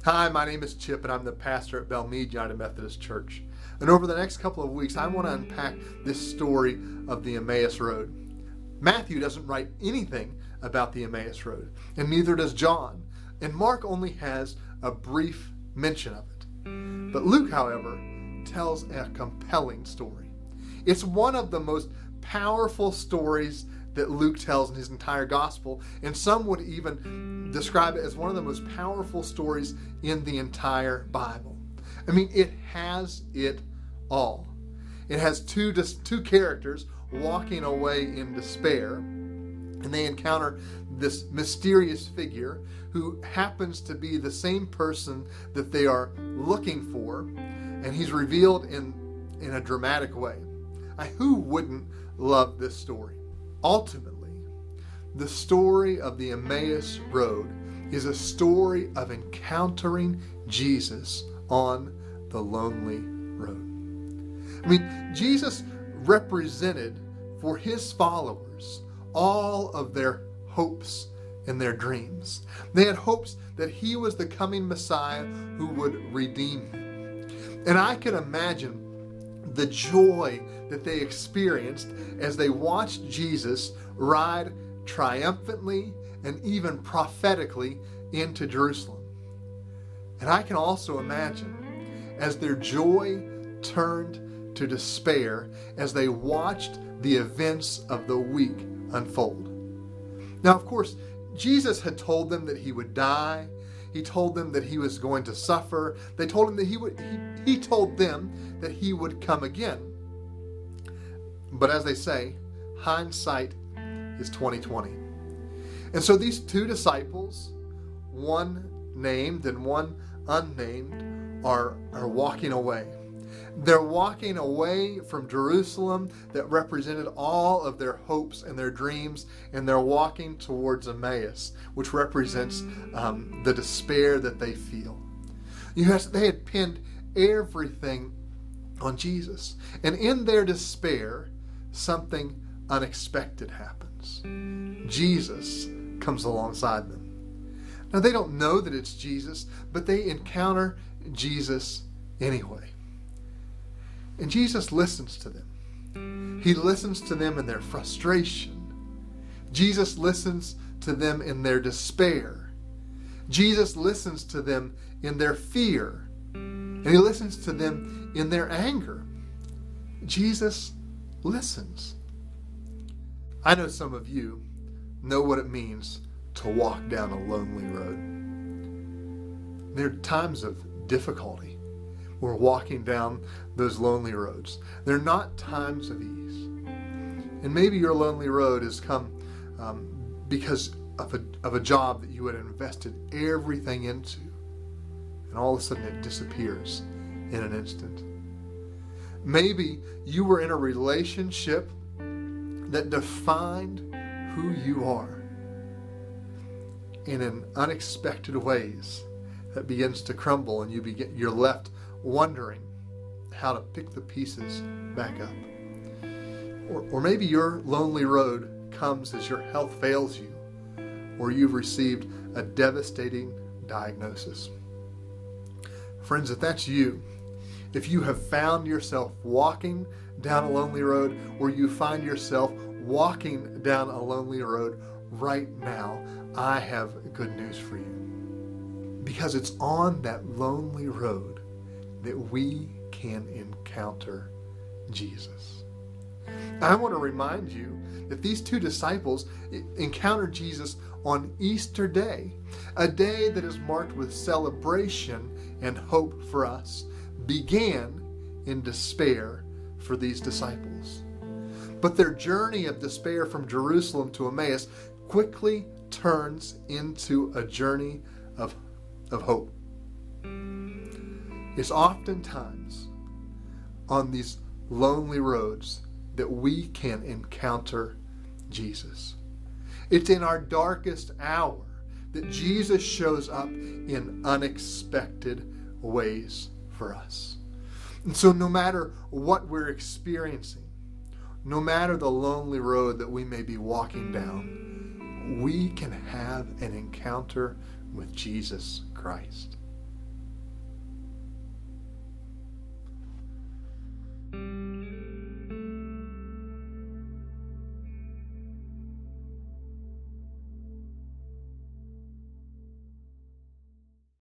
Hi, my name is Chip, and I'm the pastor at Belmead United Methodist Church. And over the next couple of weeks, I want to unpack this story of the Emmaus Road. Matthew doesn't write anything about the Emmaus Road, and neither does John. And Mark only has a brief mention of it. But Luke, however, tells a compelling story. It's one of the most powerful stories that Luke tells in his entire gospel, and some would even describe it as one of the most powerful stories in the entire Bible. I mean, it has it all. It has two characters walking away in despair, and they encounter this mysterious figure who happens to be the same person that they are looking for, and he's revealed in a dramatic way. Who wouldn't love this story? Ultimately, the story of the Emmaus Road is a story of encountering Jesus on the lonely road. I mean, Jesus represented for his followers all of their hopes and their dreams. They had hopes that he was the coming Messiah who would redeem them. And I can imagine the joy that they experienced as they watched Jesus ride triumphantly and even prophetically into Jerusalem. And I can also imagine as their joy turned to despair as they watched the events of the week unfold. Now, of course, Jesus had told them that he would die. He told them that he was going to suffer. They told him that he told them that he would come again. But as they say, hindsight is 20/20. And so these two disciples, one named and one unnamed, are walking away. They're walking away from Jerusalem that represented all of their hopes and their dreams, and they're walking towards Emmaus, which represents the despair that they feel. They had pinned everything on Jesus, and in their despair, something unexpected happens. Jesus comes alongside them. Now, they don't know that it's Jesus, but they encounter Jesus anyway. And Jesus listens to them. He listens to them in their frustration. Jesus listens to them in their despair. Jesus listens to them in their fear. And he listens to them in their anger. Jesus listens. I know some of you know what it means to walk down a lonely road. There are times of difficulty. We're walking down those lonely roads. They're not times of ease. And maybe your lonely road has come because of a job that you had invested everything into. And all of a sudden it disappears in an instant. Maybe you were in a relationship that defined who you are. And in unexpected ways, that begins to crumble, and you're left wondering how to pick the pieces back up. Or maybe your lonely road comes as your health fails you, or you've received a devastating diagnosis. Friends, if that's you, if you have found yourself walking down a lonely road, or you find yourself walking down a lonely road right now, I have good news for you. Because it's on that lonely road that we can encounter Jesus. I want to remind you that these two disciples encountered Jesus on Easter Day, a day that is marked with celebration and hope for us, began in despair for these disciples. But their journey of despair from Jerusalem to Emmaus quickly turns into a journey of hope. It's oftentimes on these lonely roads that we can encounter Jesus. It's in our darkest hour that Jesus shows up in unexpected ways for us. And so no matter what we're experiencing, no matter the lonely road that we may be walking down, we can have an encounter with Jesus Christ.